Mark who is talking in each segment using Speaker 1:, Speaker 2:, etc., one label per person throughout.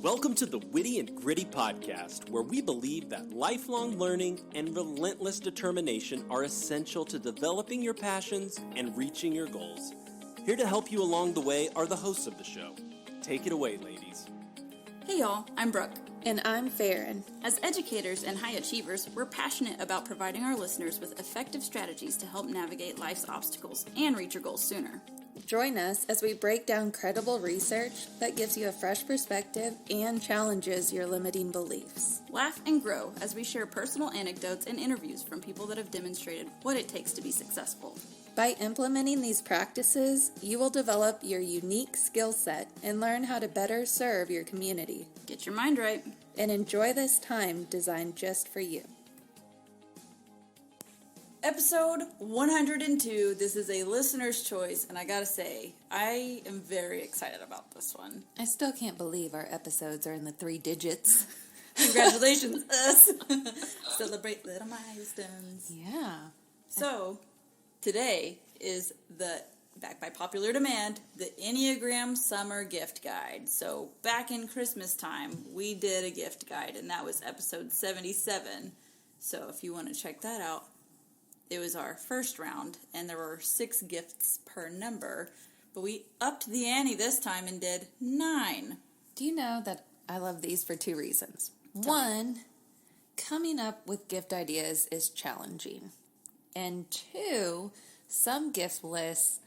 Speaker 1: Welcome to the Witty and Gritty podcast, where we believe that lifelong learning and relentless determination are essential to developing your passions and reaching your goals. Here to help you along the way are the hosts of the show. Take it away, ladies.
Speaker 2: Hey y'all, I'm Brooke.
Speaker 3: And I'm Faren.
Speaker 2: As educators and high achievers, we're passionate about providing our listeners with effective strategies to help navigate life's obstacles and reach your goals sooner.
Speaker 3: Join us as we break down credible research that gives you a fresh perspective and challenges your limiting beliefs.
Speaker 2: Laugh and grow as we share personal anecdotes and interviews from people that have demonstrated what it takes to be successful.
Speaker 3: By implementing these practices, you will develop your unique skill set and learn how to better serve your community.
Speaker 2: Get your mind right.
Speaker 3: And enjoy this time designed just for you.
Speaker 2: Episode 102. This is a listener's choice, and I gotta say, I am very excited about this one.
Speaker 3: I still can't believe our episodes are in the 3 digits.
Speaker 2: Congratulations, us. Celebrate little milestones.
Speaker 3: Yeah.
Speaker 2: So, today is back by popular demand, the Enneagram Summer Gift Guide. So, back in Christmas time, we did a gift guide, and that was episode 77. So, if you want to check that out, it was our first round, and there were 6 gifts per number, but we upped the ante this time and did 9.
Speaker 3: Do you know that I love these for 2 reasons? One, coming up with gift ideas is challenging. And 2, some gift lists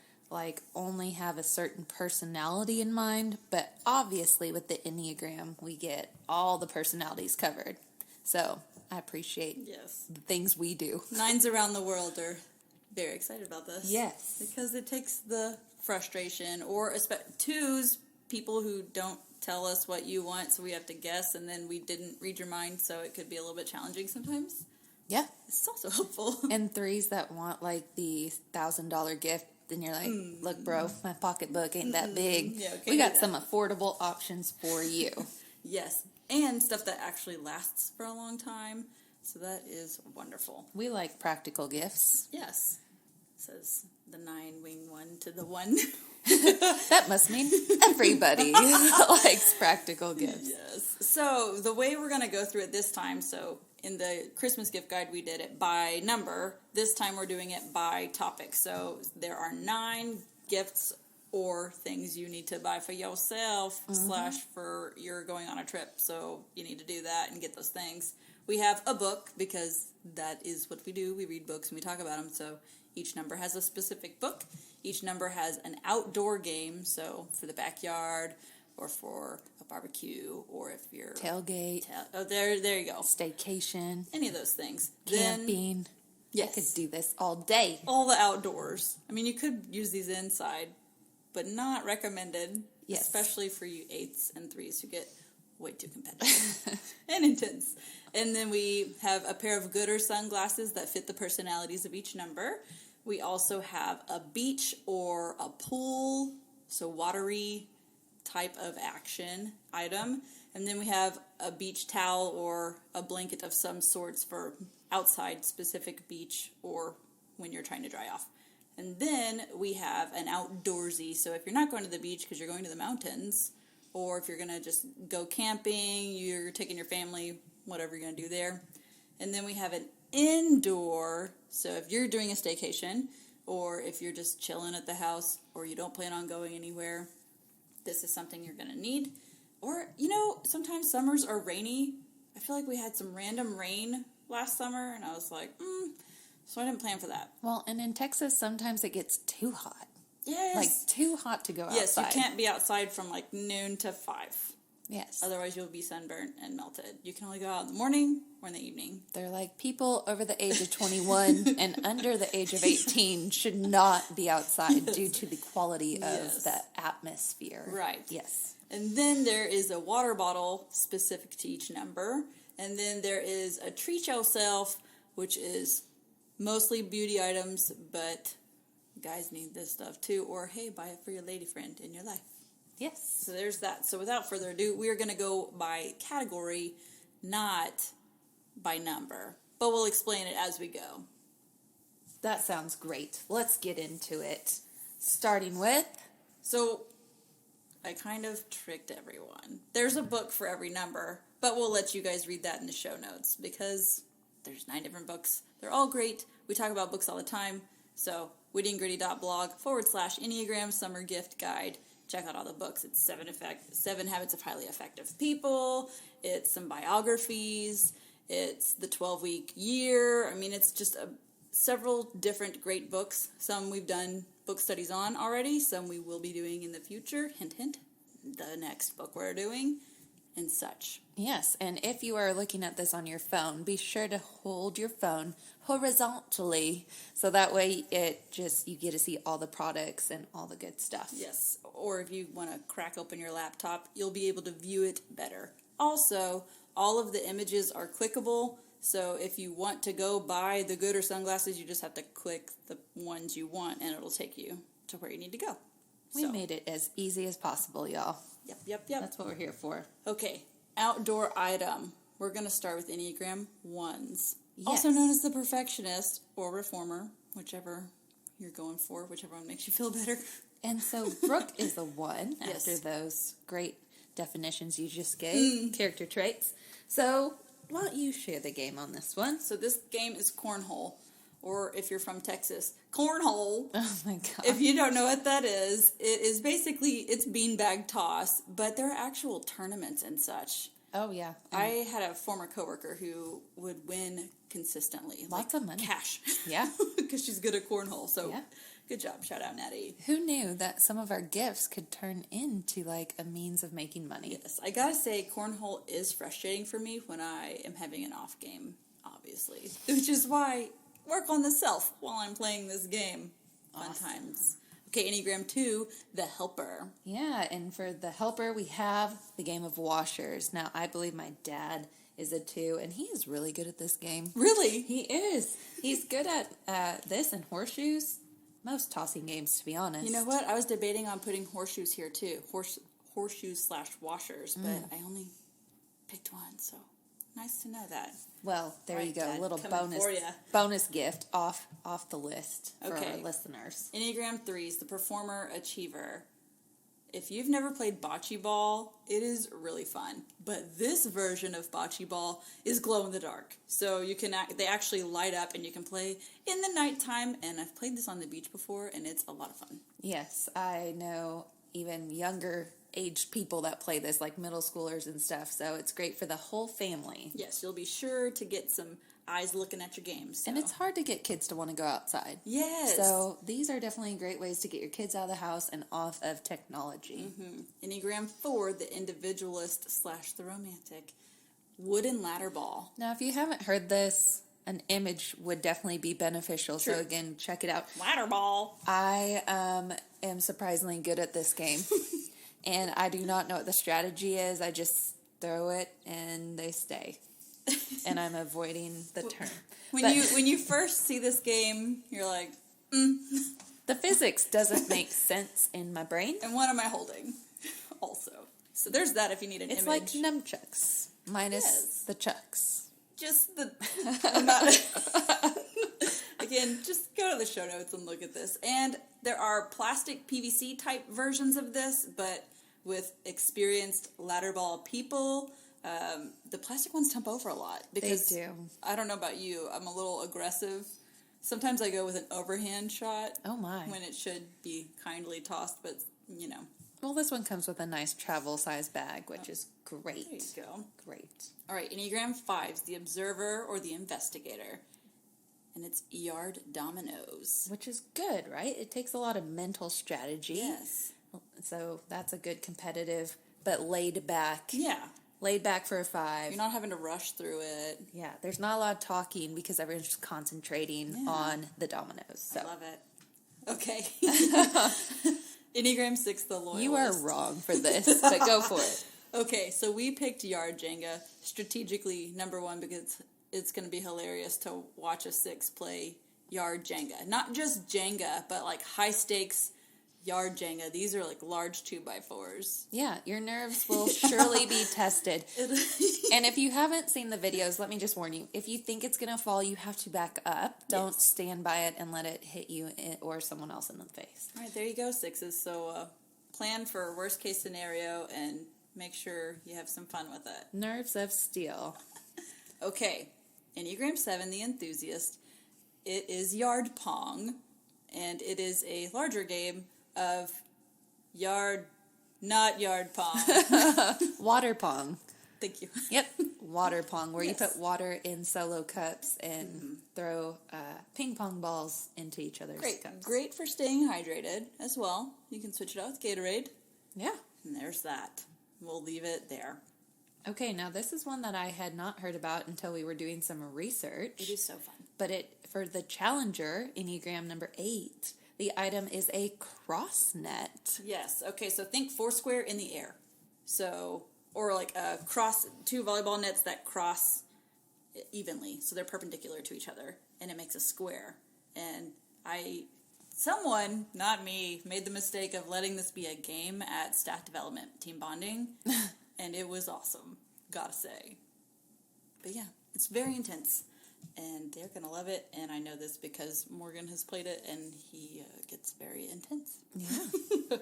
Speaker 3: only have a certain personality in mind, but obviously with the Enneagram, we get all the personalities covered. So I appreciate the things we do.
Speaker 2: 9s around the world are very excited about this.
Speaker 3: Yes.
Speaker 2: Because it takes the frustration, or 2s, people who don't tell us what you want, so we have to guess, and then we didn't read your mind, so it could be a little bit challenging sometimes.
Speaker 3: Yeah.
Speaker 2: It's also helpful.
Speaker 3: And 3s that want the $1,000 gift, and you're like, look, bro, my pocketbook ain't that big.
Speaker 2: Yeah, okay,
Speaker 3: we got some affordable options for you.
Speaker 2: Yes. And stuff that actually lasts for a long time. So that is wonderful.
Speaker 3: We like practical gifts.
Speaker 2: Yes. Says the 9-wing one to the 1.
Speaker 3: That must mean everybody likes practical gifts.
Speaker 2: Yes. So the way we're going to go through it this time, so in the Christmas gift guide we did it by number. This time we're doing it by topic. So there are 9 gifts or things you need to buy for yourself / for you're going on a trip. So you need to do that and get those things. We have a book because that is what we do. We read books and we talk about them. So each number has a specific book. Each number has an outdoor game. So for the backyard or for a barbecue or if you're...
Speaker 3: Tailgate.
Speaker 2: There you go.
Speaker 3: Staycation.
Speaker 2: Any of those things.
Speaker 3: Camping.
Speaker 2: Yes.
Speaker 3: I could do this all day.
Speaker 2: All the outdoors. I mean, you could use these inside, but not recommended, especially for you 8s and 3s who get way too competitive and intense. And then we have a pair of Gooder sunglasses that fit the personalities of each number. We also have a beach or a pool, so watery type of action item. And then we have a beach towel or a blanket of some sorts for outside specific beach or when you're trying to dry off. And then we have an outdoorsy, so if you're not going to the beach because you're going to the mountains, or if you're going to just go camping, you're taking your family, whatever you're going to do there. And then we have an indoor, so if you're doing a staycation, or if you're just chilling at the house, or you don't plan on going anywhere, this is something you're going to need. Or, sometimes summers are rainy. I feel like we had some random rain last summer, and I was like, so I didn't plan for that.
Speaker 3: Well, and in Texas, sometimes it gets too hot.
Speaker 2: Yes.
Speaker 3: Too hot to go outside.
Speaker 2: Yes, you can't be outside from noon to 5.
Speaker 3: Yes.
Speaker 2: Otherwise, you'll be sunburnt and melted. You can only go out in the morning or in the evening.
Speaker 3: They're like, people over the age of 21 and under the age of 18 should not be outside due to the quality of the atmosphere.
Speaker 2: Right.
Speaker 3: Yes.
Speaker 2: And then there is a water bottle specific to each number. And then there is a treat yourself, which is mostly beauty items, but guys need this stuff too. Or, hey, buy it for your lady friend in your life.
Speaker 3: Yes.
Speaker 2: So there's that. So without further ado, we are going to go by category, not by number. But we'll explain it as we go.
Speaker 3: That sounds great. Let's get into it. Starting with...
Speaker 2: So I kind of tricked everyone. There's a book for every number, but we'll let you guys read that in the show notes because there's 9 different books. They're all great. We talk about books all the time. So wittyandgritty.blog/Enneagram Summer Gift Guide. Check out all the books. It's 7 Habits of Highly Effective People. It's some biographies. It's the 12-week year. I mean, it's just several different great books. Some we've done book studies on already. Some we will be doing in the future. Hint, hint. The next book we're doing and such.
Speaker 3: Yes, and if you are looking at this on your phone, be sure to hold your phone horizontally so that way you get to see all the products and all the good stuff.
Speaker 2: Yes, or if you want to crack open your laptop, you'll be able to view it better. Also, all of the images are clickable, so if you want to go buy the Gooder sunglasses, you just have to click the ones you want and it'll take you to where you need to go.
Speaker 3: We made it as easy as possible, y'all.
Speaker 2: Yep.
Speaker 3: That's what we're here for.
Speaker 2: Okay, outdoor item. We're going to start with Enneagram 1s.
Speaker 3: Yes.
Speaker 2: Also known as the perfectionist or reformer, whichever you're going for, whichever one makes you feel better.
Speaker 3: And so Brooke is the 1
Speaker 2: Yes.
Speaker 3: after those great definitions you just gave, character traits. So why don't you share the game on this one?
Speaker 2: So this game is cornhole, or if you're from Texas, cornhole.
Speaker 3: Oh my God.
Speaker 2: If you don't know what that is, it is basically, it's beanbag toss, but there are actual tournaments and such.
Speaker 3: Oh, yeah.
Speaker 2: I had a former coworker who would win consistently.
Speaker 3: Lots of money.
Speaker 2: Cash.
Speaker 3: Yeah.
Speaker 2: Because she's good at cornhole. So
Speaker 3: Yeah.
Speaker 2: good job. Shout out, Natty.
Speaker 3: Who knew that some of our gifts could turn into like a means of making money?
Speaker 2: Yes, I gotta say, cornhole is frustrating for me when I am having an off game, obviously. Which is why work on the self while I'm playing this game. Fun times. Okay, Enneagram 2, the helper.
Speaker 3: Yeah, and for the helper, we have the game of washers. Now, I believe my dad is a 2, and he is really good at this game.
Speaker 2: Really?
Speaker 3: He is. He's good at this and horseshoes. Most tossing games, to be honest.
Speaker 2: You know what? I was debating on putting horseshoes here, too. Horseshoes/washers, but I only picked one, so nice to know that.
Speaker 3: Well, there
Speaker 2: Right,
Speaker 3: you go.
Speaker 2: Dad,
Speaker 3: A little
Speaker 2: coming for ya.
Speaker 3: bonus gift off the list for
Speaker 2: Okay.
Speaker 3: our listeners.
Speaker 2: Enneagram 3s, the performer achiever. If you've never played bocce ball, it is really fun. But this version of bocce ball is glow in the dark. So they actually light up and you can play in the nighttime. And I've played this on the beach before and it's a lot of fun.
Speaker 3: Yes, I know even younger aged people that play this, like middle schoolers and stuff. So it's great for the whole family.
Speaker 2: Yes, you'll be sure to get some eyes looking at your games. So.
Speaker 3: And it's hard to get kids to want to go outside.
Speaker 2: Yes.
Speaker 3: So these are definitely great ways to get your kids out of the house and off of technology.
Speaker 2: Mm-hmm. Enneagram 4, the individualist/the romantic. Wooden ladder ball.
Speaker 3: Now, if you haven't heard this, an image would definitely be beneficial.
Speaker 2: True.
Speaker 3: So again, check it out.
Speaker 2: Ladder ball.
Speaker 3: I am surprisingly good at this game. And I do not know what the strategy is. I just throw it and they stay. And I'm avoiding the term.
Speaker 2: When you first see this game, you're like,
Speaker 3: The physics doesn't make sense in my brain.
Speaker 2: and what am I holding? Also. So there's that if you need an
Speaker 3: It's
Speaker 2: image.
Speaker 3: like nunchucks minus
Speaker 2: Yes.
Speaker 3: the chucks.
Speaker 2: Just the amount. Again, just go to the show notes and look at this. And there are plastic PVC type versions of this, but with experienced ladder ball people, the plastic ones tump over a lot. Because
Speaker 3: They do.
Speaker 2: I don't know about you, I'm a little aggressive. Sometimes I go with an overhand shot.
Speaker 3: Oh my.
Speaker 2: When it should be kindly tossed, but you know.
Speaker 3: Well, this one comes with a nice travel size bag, which is great.
Speaker 2: There you go.
Speaker 3: Great.
Speaker 2: All right, Enneagram 5s, the observer or the investigator. And it's yard dominoes.
Speaker 3: Which is good, right? It takes a lot of mental strategy.
Speaker 2: Yes.
Speaker 3: So that's a good competitive, but laid back.
Speaker 2: Yeah.
Speaker 3: Laid back for a 5.
Speaker 2: You're not having to rush through it.
Speaker 3: Yeah, there's not a lot of talking because everyone's just concentrating on the dominoes. So
Speaker 2: I love it. Okay. Enneagram 6, the loyalist.
Speaker 3: you are wrong for this, but go for it.
Speaker 2: Okay, so we picked yard Jenga strategically, number 1, because it's going to be hilarious to watch a 6 play yard Jenga. Not just Jenga, but like high stakes yard Jenga. These are like large 2x4s.
Speaker 3: Yeah, your nerves will surely be tested. And if you haven't seen the videos, let me just warn you. If you think it's going to fall, you have to back up. Don't stand by it and let it hit you or someone else in the face.
Speaker 2: All right, there you go, 6s. So plan for worst case scenario and make sure you have some fun with it.
Speaker 3: Nerves of steel.
Speaker 2: Okay, Enneagram 7, the enthusiast. It is yard pong, and it is a larger game of not yard pong.
Speaker 3: Water pong.
Speaker 2: Thank you.
Speaker 3: Yep, water pong, where
Speaker 2: Yes.
Speaker 3: you put water in solo cups and throw ping pong balls into each other's cups.
Speaker 2: Great for staying hydrated as well. You can switch it out with Gatorade.
Speaker 3: Yeah.
Speaker 2: And there's that. We'll leave it there.
Speaker 3: Okay, now this is one that I had not heard about until we were doing some research.
Speaker 2: It is so fun.
Speaker 3: But for the Challenger, Enneagram number 8, the item is a cross net.
Speaker 2: Yes. Okay, so think foursquare in the air. So, or like two volleyball nets that cross evenly. So they're perpendicular to each other. And it makes a square. And someone, not me, made the mistake of letting this be a game at staff development team bonding. And it was awesome, gotta say. But yeah, it's very intense. And they're going to love it. And I know this because Morgan has played it, and he gets very intense.
Speaker 3: Yeah.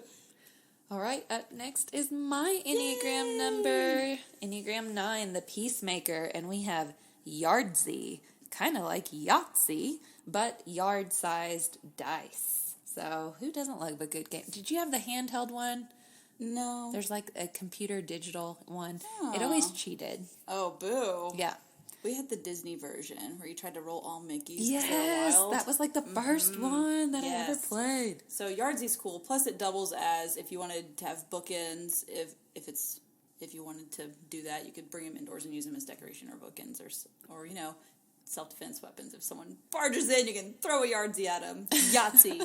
Speaker 3: All right, up next is my Enneagram number. Enneagram 9, the Peacemaker. And we have Yardsie, kind of like Yahtzee, but yard-sized dice. So who doesn't love a good game? Did you have the handheld one?
Speaker 2: No.
Speaker 3: There's like a computer digital one. It always cheated.
Speaker 2: Oh, boo.
Speaker 3: Yeah.
Speaker 2: We had the Disney version where you tried to roll all Mickeys.
Speaker 3: Yes, that was like the first one that I ever played.
Speaker 2: So Yardsie's cool. Plus, it doubles as if you wanted to have bookends. If you wanted to do that, you could bring them indoors and use them as decoration or bookends or self-defense weapons. If someone barges in, you can throw a Yardsie at them. Yahtzee.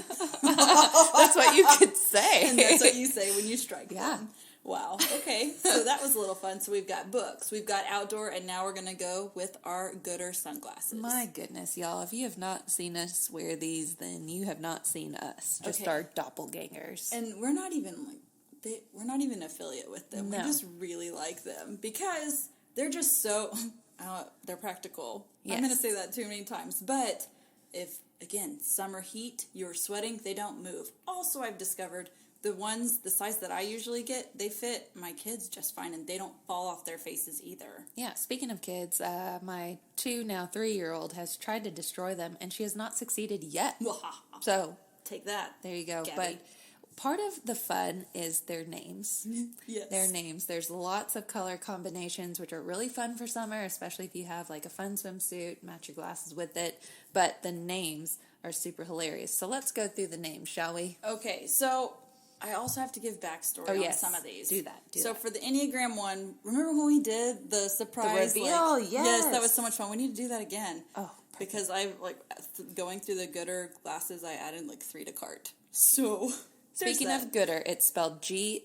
Speaker 3: That's what you could say.
Speaker 2: And that's what you say when you strike
Speaker 3: Yeah.
Speaker 2: them. Wow. Okay. So that was a little fun. So we've got books, we've got outdoor, and now we're going to go with our Gooder sunglasses.
Speaker 3: My goodness, y'all. If you have not seen us wear these, then you have not seen us. Just
Speaker 2: Okay.
Speaker 3: our doppelgangers.
Speaker 2: And we're not even we're not even affiliate with them.
Speaker 3: No.
Speaker 2: We just really like them because they're just so, they're practical.
Speaker 3: Yes.
Speaker 2: I'm going to say that too many times. But if, again, summer heat, you're sweating, they don't move. Also, I've discovered the size that I usually get, they fit my kids just fine, and they don't fall off their faces either.
Speaker 3: Yeah, speaking of kids, my 2, now 3-year-old has tried to destroy them, and she has not succeeded yet. So,
Speaker 2: Take that.
Speaker 3: there you go.
Speaker 2: Gabby.
Speaker 3: But part of the fun is their names.
Speaker 2: Yes.
Speaker 3: Their names. There's lots of color combinations, which are really fun for summer, especially if you have like a fun swimsuit, match your glasses with it. But the names are super hilarious. So let's go through the names, shall we?
Speaker 2: Okay, so I also have to give backstory on some of these.
Speaker 3: Do that.
Speaker 2: So for the Enneagram one, remember when we did the surprise
Speaker 3: reveal?
Speaker 2: Yes, that was so much fun. We need to do that again.
Speaker 3: Oh, perfect.
Speaker 2: Because going through the Gooder glasses, I added 3 to cart. So
Speaker 3: Speaking of Gooder, it's spelled Goodr.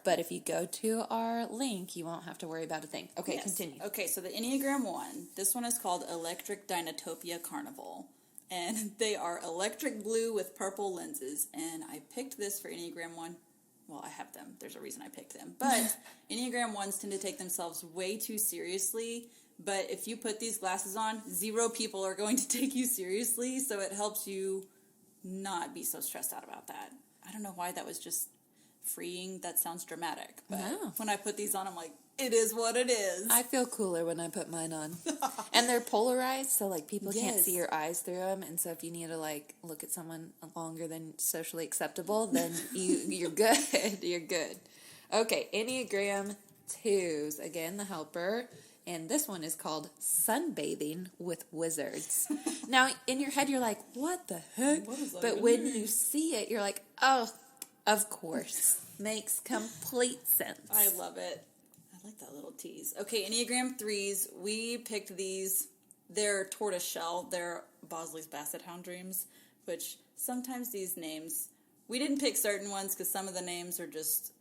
Speaker 3: But if you go to our link, you won't have to worry about a thing. Okay, continue.
Speaker 2: Okay, so the Enneagram one, this one is called Electric Dinotopia Carnival. And they are electric blue with purple lenses. And I picked this for Enneagram 1. Well, I have them. There's a reason I picked them. But Enneagram 1s tend to take themselves way too seriously. But if you put these glasses on, 0 people are going to take you seriously. So it helps you not be so stressed out about that. I don't know why that was just freeing. That sounds dramatic. But when I put these on, I'm like, it is what it is.
Speaker 3: I feel cooler when I put mine on. And they're polarized, so people can't see your eyes through them. And so if you need to look at someone longer than socially acceptable, then you're good. You're good. Okay, Enneagram 2s. Again, the helper. And this one is called Sunbathing with Wizards. Now, in your head, you're like, what the heck?
Speaker 2: What does that
Speaker 3: But
Speaker 2: even
Speaker 3: when
Speaker 2: mean?
Speaker 3: you see it, you're like, oh, of course. Makes complete sense.
Speaker 2: I love it. I like that little tease. Okay, Enneagram 3s. We picked these. They're tortoiseshell. They're Bosley's Basset Hound Dreams, which sometimes these names, we didn't pick certain ones because some of the names are just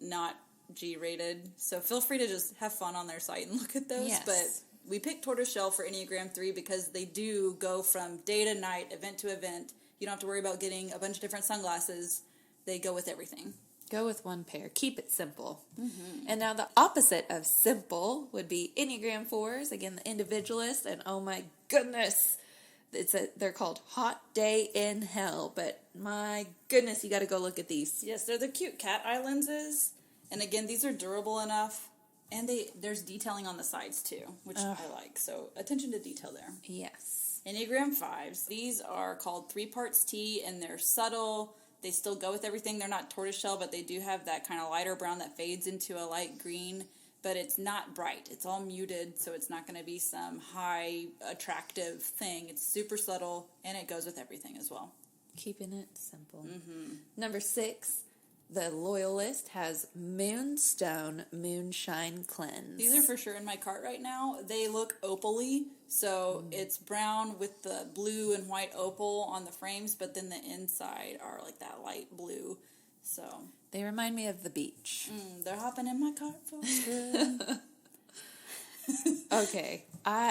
Speaker 2: not G-rated. So feel free to just have fun on their site and look at those.
Speaker 3: Yes.
Speaker 2: But we picked tortoiseshell for Enneagram 3 because they do go from day to night, event to event. You don't have to worry about getting a bunch of different sunglasses. They go with everything.
Speaker 3: Go with one pair. Keep it simple. Mm-hmm. And now the opposite of simple would be Enneagram 4s. Again, the individualist. And oh my goodness, they're called Hot Day in Hell, but my goodness, you got to go look at these.
Speaker 2: Yes, they're the cute cat eye lenses. And again, these are durable enough. And there's detailing on the sides too, which I like. So attention to detail there.
Speaker 3: Yes.
Speaker 2: Enneagram 5s. These are called 3 parts T, and they're subtle. They still go with everything. They're not tortoiseshell, but they do have that kind of lighter brown that fades into a light green. But it's not bright. It's all muted, so it's not going to be some high, attractive thing. It's super subtle, and it goes with everything as well.
Speaker 3: Keeping it simple. Number 6, the Loyalist has Moonstone Moonshine Cleanse.
Speaker 2: These are for sure in my cart right now. They look opal-y, so it's brown with the blue and white opal on the frames, but then the inside are like that light blue. So
Speaker 3: they remind me of the beach.
Speaker 2: They're hopping in my cart for good.
Speaker 3: Okay,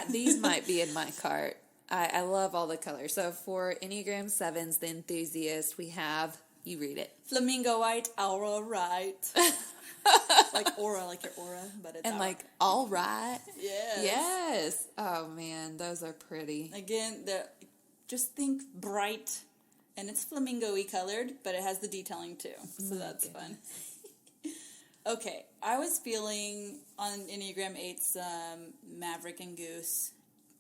Speaker 3: these might be in my cart. I love all the colors. So for Enneagram 7s, the Enthusiast, we have, you read it.
Speaker 2: Flamingo white, aura right. Like aura, like your aura, but it's
Speaker 3: and
Speaker 2: aura.
Speaker 3: like all right.
Speaker 2: Yes.
Speaker 3: Oh man, those are pretty.
Speaker 2: Again, just think bright. And it's flamingo-y colored, but it has the detailing too. So that's fun. Okay, I was feeling on Enneagram 8 Maverick and Goose.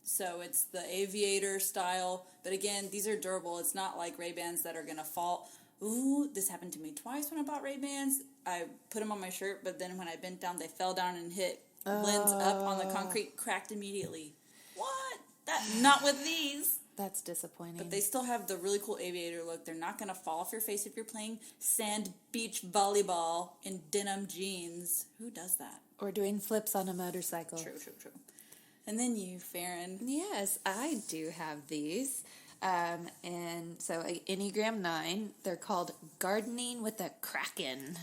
Speaker 2: So it's the aviator style. But again, these are durable. It's not like Ray-Bans that are going to fall. Ooh, this happened to me twice when I bought Ray-Bans. I put them on my shirt, but then when I bent down, they fell down and hit lens up on the concrete, cracked immediately. What? Not with these.
Speaker 3: That's disappointing.
Speaker 2: But they still have the really cool aviator look. They're not going to fall off your face if you're playing sand beach volleyball in denim jeans. Who does that?
Speaker 3: Or doing flips on a motorcycle.
Speaker 2: True. And then you, Faren.
Speaker 3: Yes, I do have these. And so Enneagram 9, they're called Gardening with a Kraken.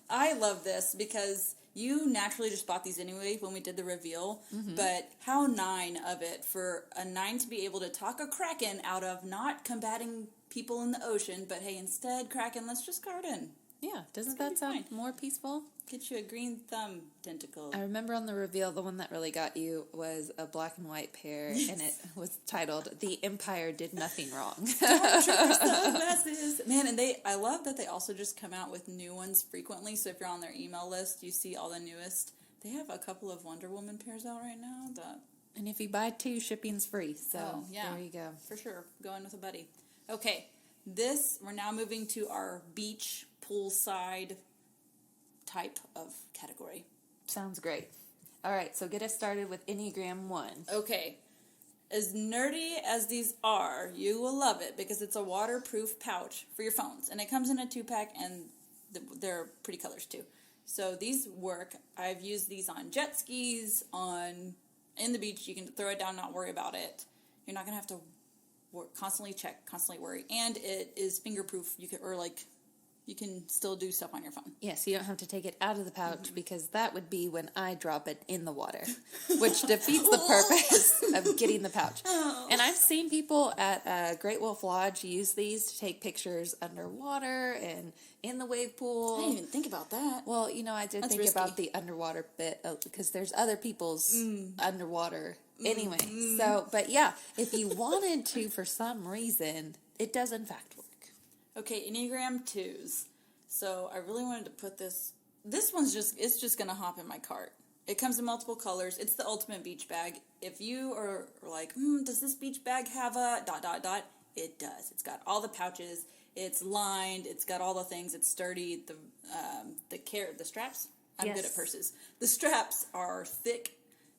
Speaker 2: I love this because you naturally just bought these anyway when we did the reveal, but how 9 of it for a 9 to be able to talk a Kraken out of not combating people in the ocean, but hey, instead, Kraken, let's just garden.
Speaker 3: Yeah, doesn't that sound more peaceful?
Speaker 2: Get you a green thumb tentacle.
Speaker 3: I remember on the reveal, the one that really got you was a black and white pair, and it was titled, The Empire Did Nothing Wrong.
Speaker 2: Sunglasses. Man, and I love that they also just come out with new ones frequently, so if you're on their email list, you see all the newest. They have a couple of Wonder Woman pairs out right now.
Speaker 3: And if you buy 2, shipping's free, so there you go.
Speaker 2: For sure, going with a buddy. Okay, we're now moving to our beach, poolside type of category.
Speaker 3: Sounds great. All right, so get us started with Enneagram 1.
Speaker 2: Okay. As nerdy as these are, you will love it because it's a waterproof pouch for your phones. And it comes in a 2-pack, and they're pretty colors too. So these work. I've used these on jet skis, in the beach. You can throw it down, not worry about it. You're not going to have to constantly check, constantly worry. And it is fingerproof. You can still do stuff on your phone.
Speaker 3: Yes, you don't have to take it out of the pouch because that would be when I drop it in the water, which defeats the purpose of getting the pouch. Oh. And I've seen people at Great Wolf Lodge use these to take pictures underwater and in the wave pool.
Speaker 2: I didn't even think about that.
Speaker 3: Well, I did think about the underwater bit because there's other people's underwater anyway. So, but yeah, if you wanted to for some reason, it does in fact work.
Speaker 2: Okay, Enneagram 2s. So I really wanted to put this. This one's it's just going to hop in my cart. It comes in multiple colors. It's the ultimate beach bag. If you are like, does this beach bag have a ... It does. It's got all the pouches. It's lined. It's got all the things. It's sturdy. The straps. I'm good at purses. The straps are thick.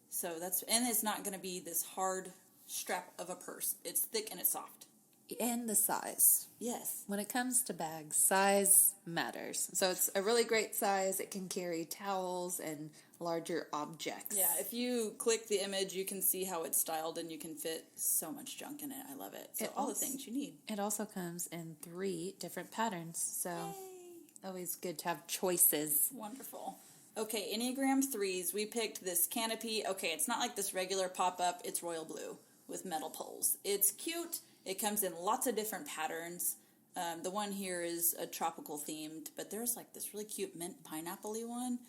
Speaker 2: So and it's not going to be this hard strap of a purse. It's thick and it's soft.
Speaker 3: And the size.
Speaker 2: Yes.
Speaker 3: When it comes to bags, size matters. So it's a really great size. It can carry towels and larger objects.
Speaker 2: Yeah, if you click the image, you can see how it's styled and you can fit so much junk in it. I love it. So all the things you need.
Speaker 3: It also comes in 3 different patterns. So always good to have choices.
Speaker 2: Wonderful. Okay, Enneagram 3s. We picked this canopy. Okay, it's not like this regular pop-up. It's royal blue with metal poles. It's cute. It comes in lots of different patterns. The one here is a tropical themed, but there's like this really cute mint pineapple-y one.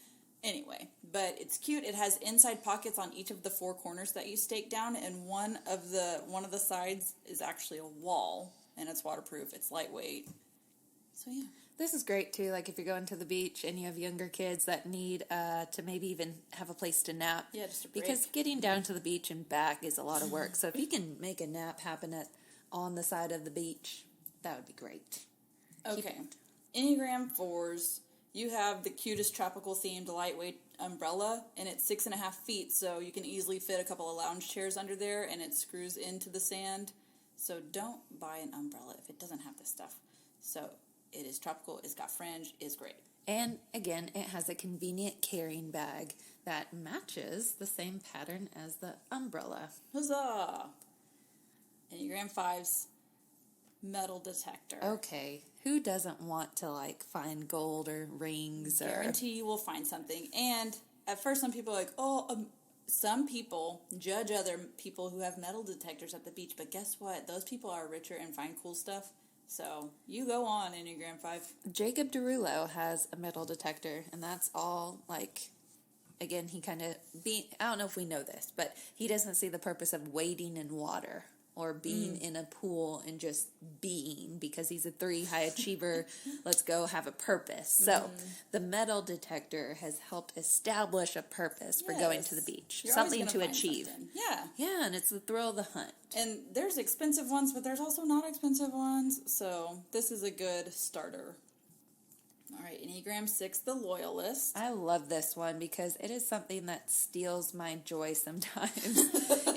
Speaker 2: Anyway, but it's cute. It has inside pockets on each of the 4 corners that you stake down, and one of the sides is actually a wall, and it's waterproof. It's lightweight. So yeah.
Speaker 3: This is great too, like if you're going to the beach and you have younger kids that need to maybe even have a place to nap.
Speaker 2: Yeah, just a break.
Speaker 3: Because getting down to the beach and back is a lot of work. So if you can make a nap happen on the side of the beach, that would be great.
Speaker 2: Okay. Enneagram 4s, you have the cutest tropical themed lightweight umbrella, and it's 6.5 feet, so you can easily fit a couple of lounge chairs under there, and it screws into the sand. So don't buy an umbrella if it doesn't have this stuff. So it is tropical, it's got fringe, it's great. And
Speaker 3: again, it has a convenient carrying bag that matches the same pattern as the umbrella.
Speaker 2: Huzzah! Enneagram 5s, metal detector.
Speaker 3: Okay, who doesn't want to find gold or rings?
Speaker 2: Guarantee you will find something. And at first some people are like, some people judge other people who have metal detectors at the beach, but guess what? Those people are richer and find cool stuff. So you go on, Enneagram 5.
Speaker 3: Jacob Derulo has a metal detector, and that's all again, he kind of I don't know if we know this, but he doesn't see the purpose of wading in water or being in a pool and just being, because he's a 3 high achiever. Let's go have a purpose. So the metal detector has helped establish a purpose for going to the beach.
Speaker 2: You're
Speaker 3: something to achieve.
Speaker 2: Something. Yeah.
Speaker 3: Yeah, and it's the thrill of the hunt.
Speaker 2: And there's expensive ones, but there's also not expensive ones. So this is a good starter. All right, Enneagram 6, the loyalist.
Speaker 3: I love this one because it is something that steals my joy sometimes.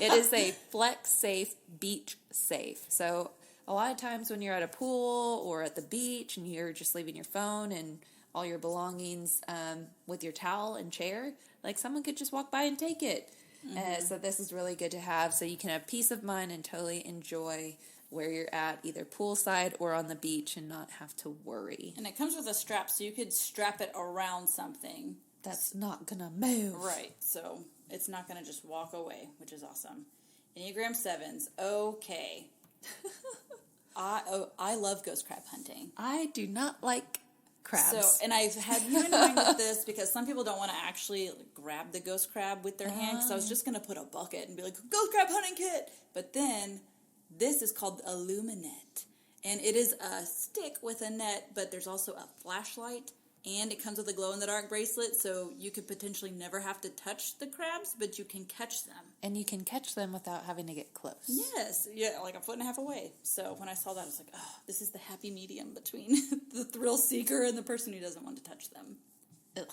Speaker 3: It is a flex safe, beach safe. So a lot of times when you're at a pool or at the beach and you're just leaving your phone and all your belongings with your towel and chair, someone could just walk by and take it. So this is really good to have, so you can have peace of mind and totally enjoy where you're at, either poolside or on the beach, and not have to worry.
Speaker 2: And it comes with a strap, so you could strap it around something.
Speaker 3: That's not going to move.
Speaker 2: Right, so it's not going to just walk away, which is awesome. Enneagram 7s, okay. I love ghost crab hunting.
Speaker 3: I do not like crabs.
Speaker 2: So, and I've had you in mind with this because some people don't want to actually grab the ghost crab with their hand, because I was just going to put a bucket and be like, ghost crab hunting kit! But then, this is called Illuminate, and it is a stick with a net, but there's also a flashlight, and it comes with a glow-in-the-dark bracelet, so you could potentially never have to touch the crabs, but you can catch them.
Speaker 3: And you can catch them without having to get close.
Speaker 2: Yes, yeah, like a 1.5 feet away. So when I saw that, I was like, oh, this is the happy medium between the thrill seeker and the person who doesn't want to touch them.
Speaker 3: Ugh.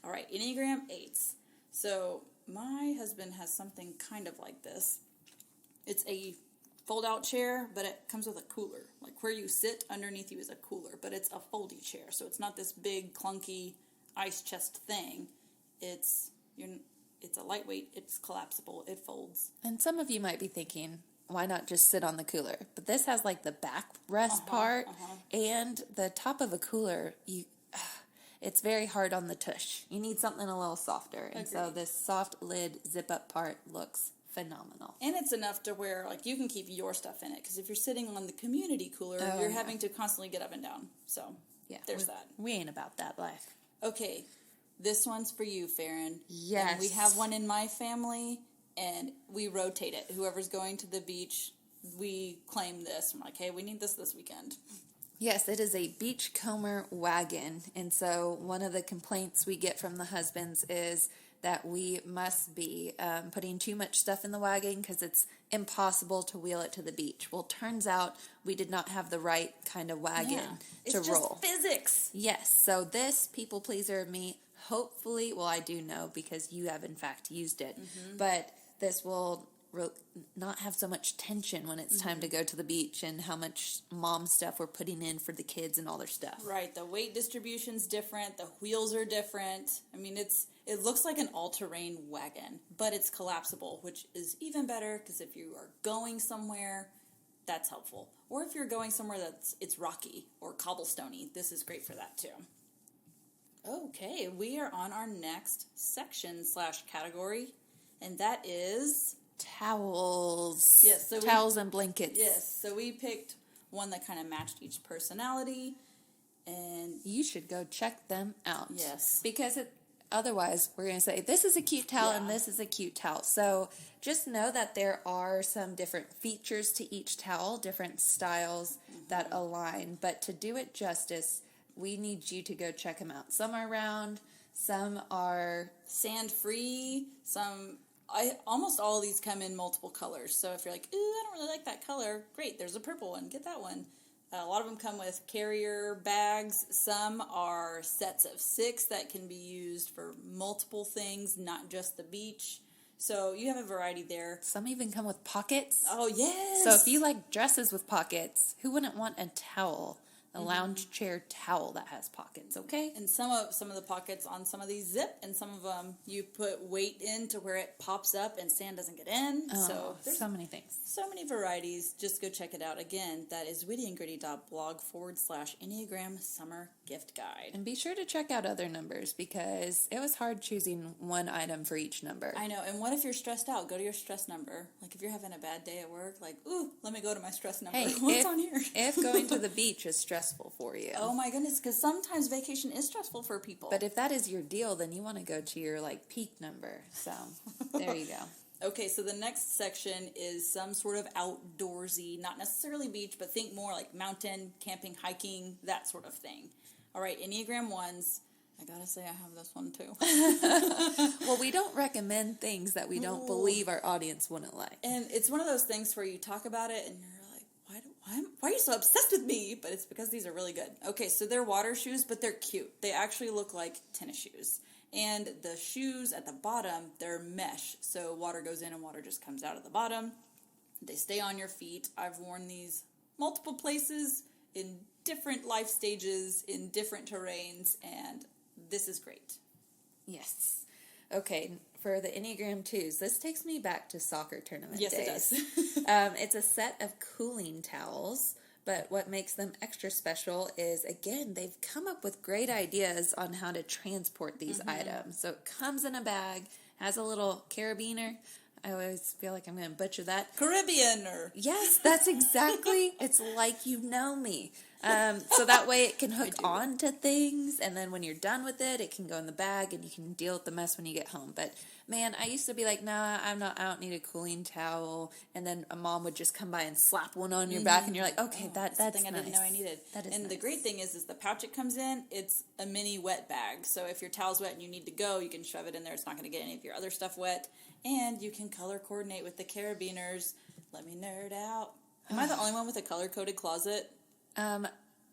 Speaker 2: All right, Enneagram 8s. So my husband has something kind of like this. It's a fold-out chair, but it comes with a cooler. Like where you sit, underneath you is a cooler, but it's a foldy chair, so it's not this big, clunky ice chest thing. It's a lightweight, it's collapsible, it folds.
Speaker 3: And some of you might be thinking, why not just sit on the cooler? But this has the backrest part and the top of a cooler. It's very hard on the tush. You need something a little softer. And so this soft lid zip-up part looks phenomenal.
Speaker 2: And it's enough to where you can keep your stuff in it, because if you're sitting on the community cooler, you're having to constantly get up and down. So there's that.
Speaker 3: We ain't about that life.
Speaker 2: Okay, this one's for you, Faren.
Speaker 3: Yes.
Speaker 2: And we have one in my family, and we rotate it. Whoever's going to the beach, we claim this. I'm like, hey, we need this weekend.
Speaker 3: Yes, it is a beachcomber wagon. And so one of the complaints we get from the husbands is that we must be putting too much stuff in the wagon because it's impossible to wheel it to the beach. Well, turns out we did not have the right kind of wagon to roll.
Speaker 2: It's just physics.
Speaker 3: Yes, so this people pleaser of me, hopefully, well, I do know because you have in fact used it, but this will not have so much tension when it's time to go to the beach and how much mom stuff we're putting in for the kids and all their stuff.
Speaker 2: Right, the weight distribution's different, the wheels are different. I mean, it looks like an all-terrain wagon, but it's collapsible, which is even better because if you are going somewhere, that's helpful. Or if you're going somewhere it's rocky or cobblestoney, this is great for that too. Okay, we are on our next section / category, and that is
Speaker 3: towels.
Speaker 2: Yes, so
Speaker 3: towels and blankets.
Speaker 2: Yes, so we picked one that kind of matched each personality, and
Speaker 3: you should go check them out.
Speaker 2: Yes,
Speaker 3: because otherwise, we're going to say, this is a cute towel and this is a cute towel. So just know that there are some different features to each towel, different styles that align. But to do it justice, we need you to go check them out. Some are round, some are
Speaker 2: sand-free, almost all of these come in multiple colors. So if you're like, ooh, I don't really like that color, great, there's a purple one, get that one. A lot of them come with carrier bags. Some are sets of 6 that can be used for multiple things, not just the beach. So you have a variety there.
Speaker 3: Some even come with pockets.
Speaker 2: Oh, yes.
Speaker 3: So if you like dresses with pockets, who wouldn't want a towel? A lounge chair towel that has pockets, okay?
Speaker 2: And some of the pockets on some of these zip, and some of them you put weight in to where it pops up and sand doesn't get in.
Speaker 3: Oh,
Speaker 2: so there's
Speaker 3: so many things.
Speaker 2: So many varieties. Just go check it out. Again, that is wittyandgritty.blog/Enneagram Summer Gift Guide.
Speaker 3: And be sure to check out other numbers because it was hard choosing one item for each number.
Speaker 2: I know. And what if you're stressed out? Go to your stress number. Like if you're having a bad day at work, like, ooh, let me go to my stress number.
Speaker 3: Hey,
Speaker 2: What's on here?
Speaker 3: If going to the beach is stressful for you.
Speaker 2: Oh my goodness, because sometimes vacation is stressful for people.
Speaker 3: But if that is your deal, then you want to go to your peak number. So there you go.
Speaker 2: Okay, so the next section is some sort of outdoorsy, not necessarily beach, but think more like mountain, camping, hiking, that sort of thing. All right, Enneagram 1s. I gotta say I have this one too.
Speaker 3: Well, we don't recommend things that we don't believe our audience wouldn't like.
Speaker 2: And it's one of those things where you talk about it and you're like, why are you so obsessed with me? But it's because these are really good. Okay, so they're water shoes, but they're cute. They actually look like tennis shoes. And the shoes at the bottom, they're mesh. So water goes in and water just comes out of the bottom. They stay on your feet. I've worn these multiple places in different life stages, in different terrains, and this is great.
Speaker 3: Yes. Okay, for the Enneagram 2s, this takes me back to soccer tournament days.
Speaker 2: Yes, it does.
Speaker 3: It's a set of cooling towels, but what makes them extra special is, again, they've come up with great ideas on how to transport these items. So it comes in a bag, has a little carabiner. I always feel like I'm going to butcher that.
Speaker 2: Caribbeaner.
Speaker 3: Yes, that's exactly. It's like you know me. So that way it can hook on to things, and then when you're done with it, it can go in the bag, and you can deal with the mess when you get home. But, man, I used to be like, nah, I don't need a cooling towel, and then a mom would just come by and slap one on your back, and you're like, okay, that's
Speaker 2: the thing
Speaker 3: nice.
Speaker 2: I didn't know I needed.
Speaker 3: That is
Speaker 2: and
Speaker 3: nice.
Speaker 2: the great thing is the pouch it comes in, it's a mini wet bag. So if your towel's wet and you need to go, you can shove it in there. It's not going to get any of your other stuff wet. And you can color coordinate with the carabiners. Let me nerd out. Am I the only one with a color-coded closet?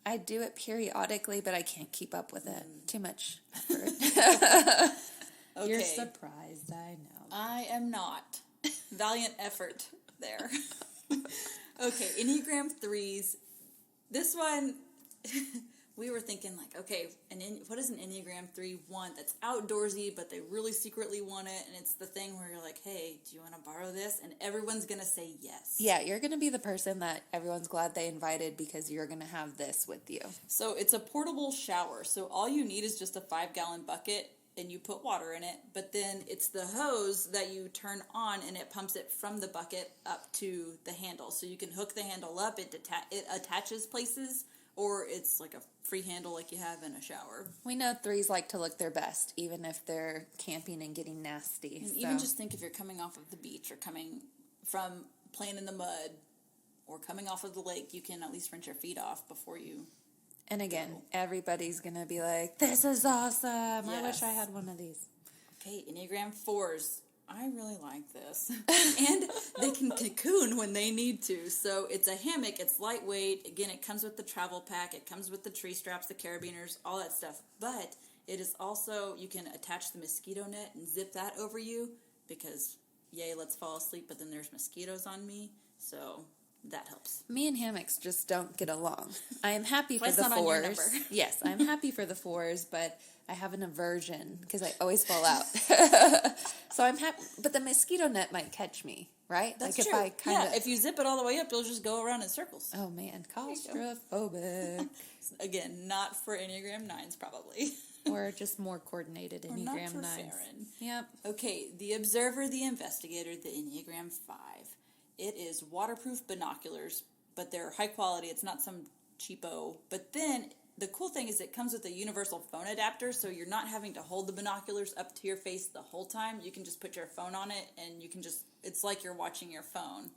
Speaker 3: I do it periodically, but I can't keep up with it. Too much effort.
Speaker 2: Okay.
Speaker 3: You're surprised, I know.
Speaker 2: I am not. Valiant effort there. Okay, Enneagram 3s. This one, we were thinking like, okay, what does an Enneagram 3 want that's outdoorsy, but they really secretly want it, and it's the thing where you're like, hey, do you want to borrow this? And everyone's going to say yes.
Speaker 3: Yeah, you're going to be the person that everyone's glad they invited because you're going to have this with you.
Speaker 2: So it's a portable shower. So all you need is just a 5-gallon bucket, and you put water in it, but then it's the hose that you turn on, and it pumps it from the bucket up to the handle. So you can hook the handle up, it attaches places, or it's like a free handle like you have in a shower.
Speaker 3: We know 3s like to look their best, even if they're camping and getting nasty.
Speaker 2: And even just think if you're coming off of the beach or coming from playing in the mud or coming off of the lake, you can at least rinse your feet off before you...
Speaker 3: And again, everybody's going to be like, this is awesome.
Speaker 2: Yes.
Speaker 3: I wish I had one of these.
Speaker 2: Okay, Enneagram 4s. I really like this. And they can cocoon when they need to. So it's a hammock. It's lightweight. Again, it comes with the travel pack. It comes with the tree straps, the carabiners, all that stuff. But it is also, you can attach the mosquito net and zip that over you because, yay, let's fall asleep, but then there's mosquitoes on me. So... that helps.
Speaker 3: Me and hammocks just don't get along. I am happy for the
Speaker 2: not on your
Speaker 3: 4s.
Speaker 2: number.
Speaker 3: Yes, I'm happy for the 4s, but I have an aversion because I always fall out. So I'm happy, but the mosquito net might catch me, right?
Speaker 2: That's
Speaker 3: like
Speaker 2: true.
Speaker 3: If I kind of
Speaker 2: if you zip it all the way up, you'll just go around in circles.
Speaker 3: Oh man, claustrophobic.
Speaker 2: Again, not for Enneagram 9s probably.
Speaker 3: Or just more coordinated
Speaker 2: Or not
Speaker 3: Enneagram
Speaker 2: for
Speaker 3: 9s.
Speaker 2: Faren.
Speaker 3: Yep.
Speaker 2: Okay, the observer, the investigator, the Enneagram 5. It is waterproof binoculars, but they're high quality. It's not some cheapo. But then the cool thing is it comes with a universal phone adapter, so you're not having to hold the binoculars up to your face the whole time. You can just put your phone on it, and you can just, it's like you're watching your phone,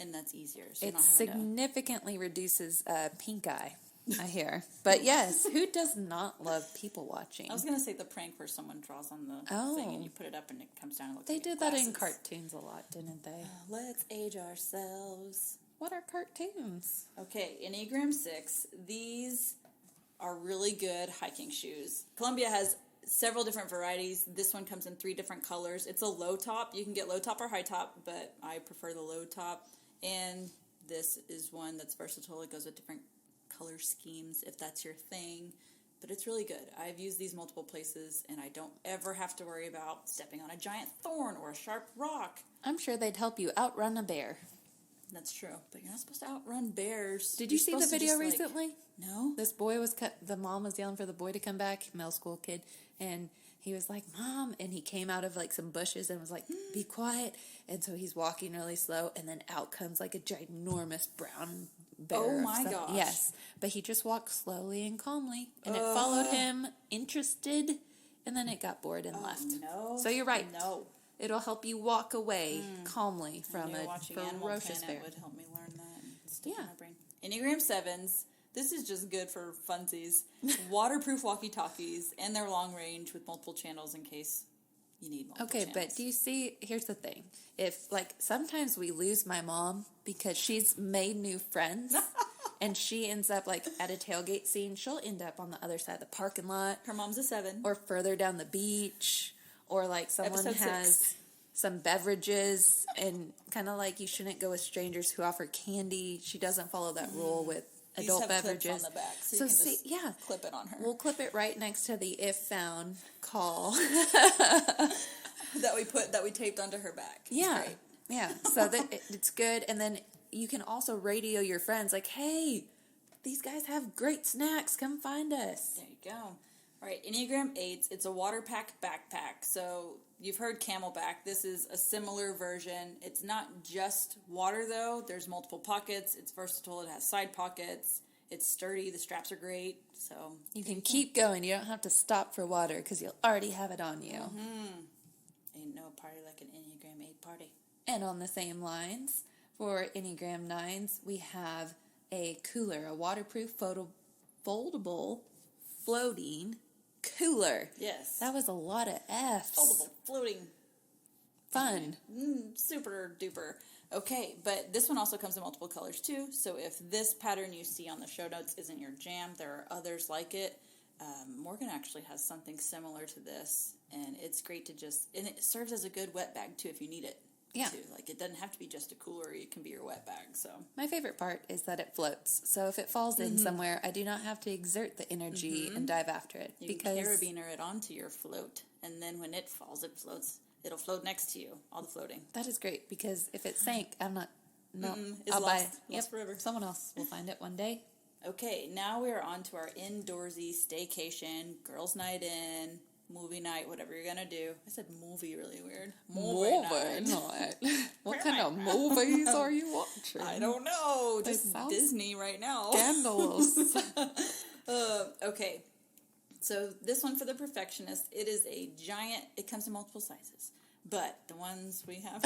Speaker 2: and that's easier. So
Speaker 3: it significantly reduces pink eye, I hear. But yes, who does not love people watching?
Speaker 2: I was going to say the prank where someone draws on the thing, and you put it up, and it comes down and looks
Speaker 3: They
Speaker 2: like
Speaker 3: did
Speaker 2: glasses.
Speaker 3: that in cartoons a lot, didn't they?
Speaker 2: Let's age ourselves.
Speaker 3: What are cartoons?
Speaker 2: Okay, Enneagram 6. These are really good hiking shoes. Columbia has several different varieties. This one comes in 3 different colors. It's a low top. You can get low top or high top, but I prefer the low top. And this is one that's versatile. It goes with different color schemes if that's your thing. But it's really good. I've used these multiple places, and I don't ever have to worry about stepping on a giant thorn or a sharp rock.
Speaker 3: I'm sure they'd help you outrun a bear.
Speaker 2: That's true, but you're not supposed to outrun bears.
Speaker 3: Did you see the video recently?
Speaker 2: No.
Speaker 3: This boy was the mom was yelling for the boy to come back, middle school kid, and he was like, "Mom," and he came out of like some bushes and was like, "Be quiet." And so he's walking really slow, and then out comes like a ginormous brown bear.
Speaker 2: Oh my gosh.
Speaker 3: Yes, but he just walked slowly and calmly, and it followed him, interested, and then it got bored and left.
Speaker 2: No.
Speaker 3: So you're right.
Speaker 2: No.
Speaker 3: It'll help you walk away calmly from a
Speaker 2: watching Animal
Speaker 3: ferocious
Speaker 2: Planet
Speaker 3: bear.
Speaker 2: would help me learn that and stick in my brain. Enneagram 7s. This is just good for funsies. Waterproof walkie-talkies, and they're long range with multiple channels in case you need multiple channels.
Speaker 3: But do you see, here's the thing. If, like, sometimes we lose my mom because she's made new friends, and she ends up, like, at a tailgate scene, she'll end up on the other side of the parking lot.
Speaker 2: Her mom's a 7.
Speaker 3: Or further down the beach. Or, like, someone
Speaker 2: Episode
Speaker 3: has
Speaker 2: 6.
Speaker 3: some beverages, and kind of like you shouldn't go with strangers who offer candy. She doesn't follow that rule with adult
Speaker 2: These have
Speaker 3: beverages.
Speaker 2: clips on the back, so you can just clip it on her.
Speaker 3: We'll clip it right next to the if found call
Speaker 2: that we taped onto her back.
Speaker 3: Yeah, yeah. So that it's good, and then you can also radio your friends like, "Hey, these guys have great snacks. Come find us."
Speaker 2: There you go. All right, Enneagram 8s. It's a water pack backpack. So you've heard Camelback. This is a similar version. It's not just water, though. There's multiple pockets. It's versatile. It has side pockets. It's sturdy. The straps are great. So
Speaker 3: you can keep going. You don't have to stop for water because you'll already have it on you.
Speaker 2: Ain't no party like an Enneagram 8 party.
Speaker 3: And on the same lines, for Enneagram 9s, we have a cooler, a waterproof, foldable, floating cooler.
Speaker 2: Yes.
Speaker 3: That was a lot of F's.
Speaker 2: Foldable, floating.
Speaker 3: Fun.
Speaker 2: Super duper. Okay, but this one also comes in multiple colors too. So if this pattern you see on the show notes isn't your jam, there are others like it. Morgan actually has something similar to this, and it's great to and it serves as a good wet bag too if you need it.
Speaker 3: Yeah.
Speaker 2: Too. Like it doesn't have to be just a cooler, it can be your wet bag. So
Speaker 3: my favorite part is that it floats. So if it falls in somewhere, I do not have to exert the energy and dive after it.
Speaker 2: You can carabiner it onto your float, and then when it falls, it floats. It'll float next to you, all the floating.
Speaker 3: That is great, because if it sank, I'm not... No,
Speaker 2: it's
Speaker 3: I'll
Speaker 2: lost.
Speaker 3: buy...
Speaker 2: Lost forever.
Speaker 3: Someone else will find it one day.
Speaker 2: Okay, now we are on to our indoorsy staycation, girls' night in, movie night, whatever you're going to do. I said movie really weird. Movie night.
Speaker 3: What kind of movies are you watching?
Speaker 2: I don't know. Just Disney right now.
Speaker 3: Scandalous.
Speaker 2: Okay. So this one for the perfectionist, it is a giant, it comes in multiple sizes. But the ones we have,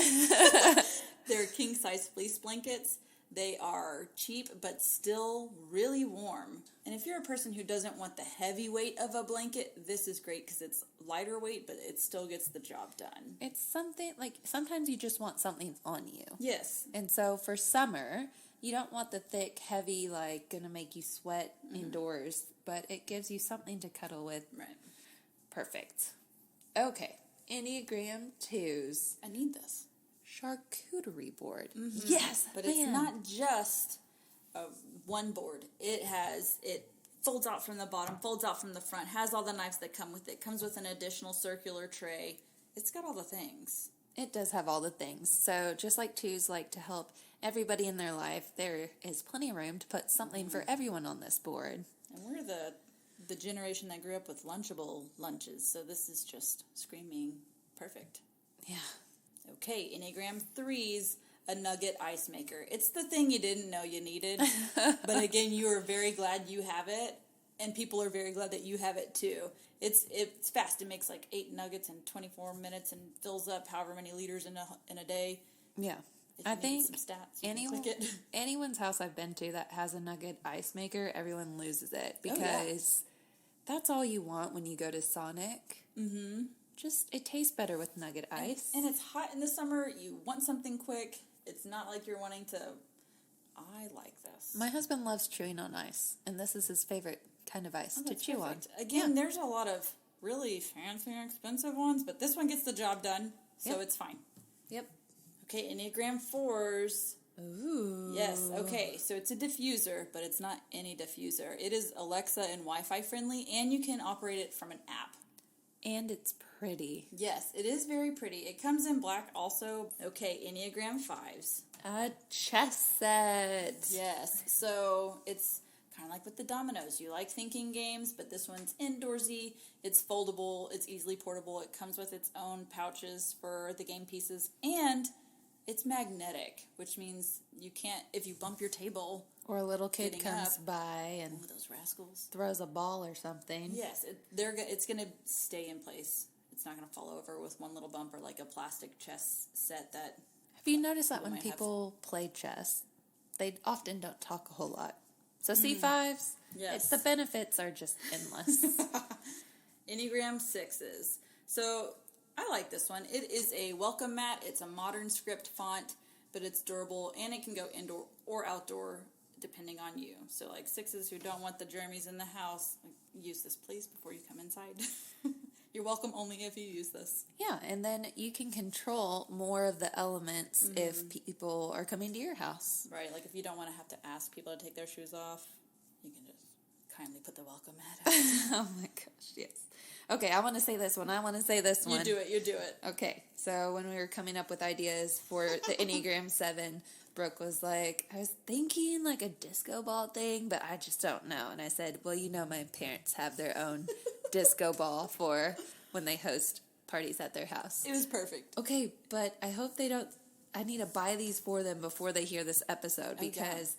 Speaker 2: they're king-size fleece blankets. They are cheap, but still really warm. And if you're a person who doesn't want the heavy weight of a blanket, this is great because it's lighter weight, but it still gets the job done.
Speaker 3: It's something, like, sometimes you just want something on you.
Speaker 2: Yes.
Speaker 3: And so for summer, you don't want the thick, heavy, like, gonna make you sweat indoors, but it gives you something to cuddle with.
Speaker 2: Right.
Speaker 3: Perfect. Okay. Enneagram 2s.
Speaker 2: I need this.
Speaker 3: Charcuterie board. Yes,
Speaker 2: but it's not just one board. It folds out from the bottom, folds out from the front, has all the knives that come with it, comes with an additional circular tray. It's got all the things.
Speaker 3: It does have all the things. So just like 2s like to help everybody in their life, there is plenty of room to put something for everyone on this board.
Speaker 2: And we're the generation that grew up with Lunchable lunches, so this is just screaming perfect.
Speaker 3: Yeah.
Speaker 2: Okay, Enneagram 3s, a nugget ice maker. It's the thing you didn't know you needed, but again, you are very glad you have it, And people are very glad that you have it too. It's fast. It makes like 8 nuggets in 24 minutes and fills up however many liters in a day.
Speaker 3: Yeah. I think anyone's house I've been to that has a nugget ice maker, everyone loses it because that's all you want when you go to Sonic. Mm-hmm. Just, it tastes better with nugget ice.
Speaker 2: And it's hot in the summer. You want something quick. It's not like you're wanting to... I like this.
Speaker 3: My husband loves chewing on ice, and this is his favorite kind of ice to chew on.
Speaker 2: Again, there's a lot of really fancy and expensive ones, but this one gets the job done, so it's fine.
Speaker 3: Yep.
Speaker 2: Okay, Enneagram 4s.
Speaker 3: Ooh.
Speaker 2: Yes, okay, so it's a diffuser, but it's not any diffuser. It is Alexa and Wi-Fi friendly, and you can operate it from an app.
Speaker 3: And it's pretty.
Speaker 2: Yes, it is very pretty. It comes in black also. Okay, Enneagram 5s.
Speaker 3: A chess set.
Speaker 2: Yes, so it's kind of like with the dominoes. You like thinking games, but this one's indoorsy. It's foldable. It's easily portable. It comes with its own pouches for the game pieces, and it's magnetic, which means you can't, if you bump your table...
Speaker 3: Or a little kid comes by and...
Speaker 2: Oh, those rascals.
Speaker 3: Throws a ball or something.
Speaker 2: Yes, it's going to stay in place. It's not going to fall over with one little bump or like a plastic chess set that...
Speaker 3: Have you noticed that when people play chess, they often don't talk a whole lot? So C5s, the benefits are just endless.
Speaker 2: Enneagram 6s. So I like this one. It is a welcome mat. It's a modern script font, but it's durable, and it can go indoor or outdoor depending on you. So like 6s who don't want the germs in the house, use this please before you come inside. You're welcome only if you use this.
Speaker 3: Yeah, and then you can control more of the elements if people are coming to your house.
Speaker 2: Right, like if you don't want to have to ask people to take their shoes off, you can just kindly put the welcome mat out.
Speaker 3: Oh my gosh, yes. Okay, I want to say this one.
Speaker 2: You do it.
Speaker 3: Okay, so when we were coming up with ideas for the Enneagram 7, Brooke was like, I was thinking like a disco ball thing, but I just don't know. And I said, well, my parents have their own disco ball for when they host parties at their house.
Speaker 2: It was perfect.
Speaker 3: Okay, but I hope they don't... I need to buy these for them before they hear this episode because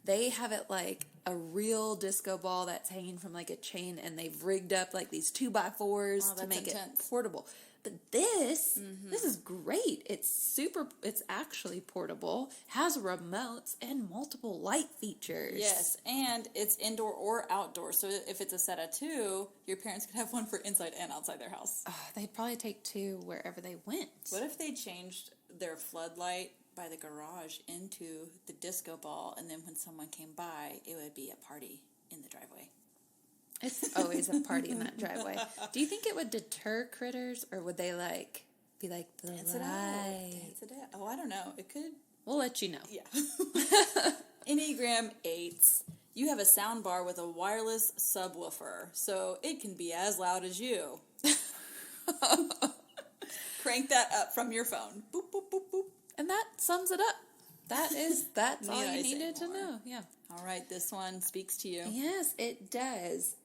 Speaker 3: they have it like a real disco ball that's hanging from like a chain, and they've rigged up like these 2x4s to make it portable. But this is great. It's actually portable, has remotes and multiple light features.
Speaker 2: Yes, and it's indoor or outdoor. So if it's a set of 2, your parents could have one for inside and outside their house.
Speaker 3: They'd probably take 2 wherever they went.
Speaker 2: What if they changed their floodlight by the garage into the disco ball, and then when someone came by, it would be a party in the driveway?
Speaker 3: It's always a party in that driveway. Do you think it would deter critters, or would they be like the
Speaker 2: Dance
Speaker 3: light?
Speaker 2: Dance it out. Oh, I don't know. It could.
Speaker 3: We'll let you know.
Speaker 2: Yeah. Enneagram 8s. You have a sound bar with a wireless subwoofer, so it can be as loud as you. Crank that up from your phone. Boop, boop, boop, boop.
Speaker 3: And that sums it up. That's all you needed to know. Yeah.
Speaker 2: All right, this one speaks to you.
Speaker 3: Yes, it does.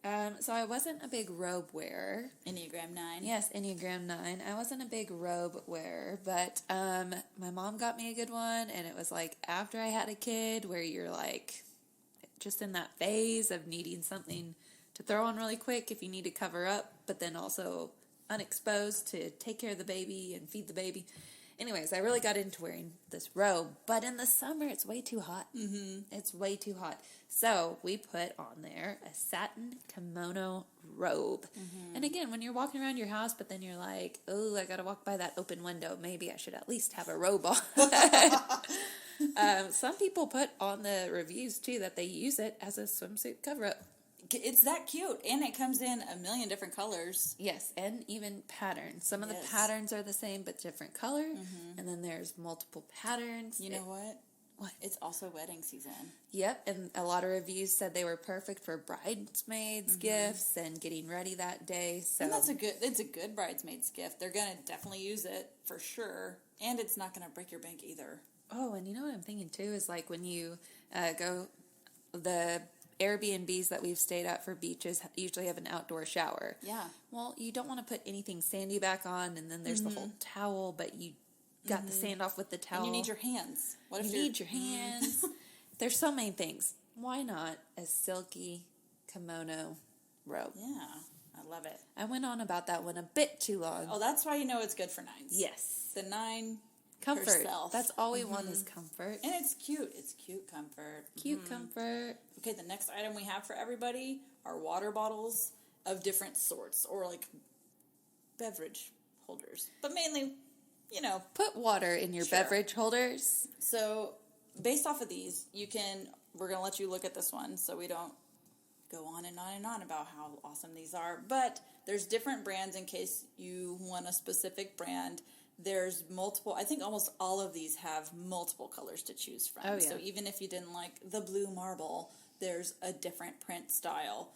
Speaker 3: So I wasn't a big robe wearer.
Speaker 2: Enneagram 9.
Speaker 3: Yes, Enneagram 9. I wasn't a big robe wearer, but my mom got me a good one, and it was like after I had a kid, where you're like just in that phase of needing something to throw on really quick if you need to cover up, but then also unexposed to take care of the baby and feed the baby. Anyways, I really got into wearing this robe, but in the summer, it's way too hot. It's way too hot. So we put on there a satin kimono robe. And again, when you're walking around your house, but then you're like, oh, I got to walk by that open window. Maybe I should at least have a robe on. Some people put on the reviews, too, that they use it as a swimsuit cover-up.
Speaker 2: It's that cute, and it comes in a million different colors.
Speaker 3: Yes, and even patterns. Some of the patterns are the same, but different color. And then there's multiple patterns.
Speaker 2: You know what?
Speaker 3: What?
Speaker 2: It's also wedding season.
Speaker 3: Yep, and a lot of reviews said they were perfect for bridesmaids' gifts and getting ready that day. So
Speaker 2: and it's a good bridesmaid's gift. They're gonna definitely use it for sure, and it's not gonna break your bank either.
Speaker 3: Oh, and you know what I'm thinking too is like when you go the Airbnbs that we've stayed at for beaches usually have an outdoor shower.
Speaker 2: Yeah.
Speaker 3: Well, you don't want to put anything sandy back on, and then there's the whole towel, but you got the sand off with the towel.
Speaker 2: And you need your hands.
Speaker 3: What if you need your hands? There's so many things. Why not a silky, kimono robe.
Speaker 2: Yeah, I love it.
Speaker 3: I went on about that one a bit too long.
Speaker 2: Oh, that's why you know it's good for 9s.
Speaker 3: Yes.
Speaker 2: The 9
Speaker 3: Comfort.
Speaker 2: herself.
Speaker 3: That's all we want is comfort.
Speaker 2: And it's cute. It's cute comfort.
Speaker 3: Cute comfort.
Speaker 2: Okay, the next item we have for everybody are water bottles of different sorts, or like beverage holders. But mainly,
Speaker 3: Put water in your beverage holders.
Speaker 2: So, based off of these, we're going to let you look at this one so we don't go on and on and on about how awesome these are. But there's different brands in case you want a specific brand. There's multiple, I think almost all of these have multiple colors to choose from.
Speaker 3: Oh, yeah.
Speaker 2: So even if you didn't like the blue marble, there's a different print style.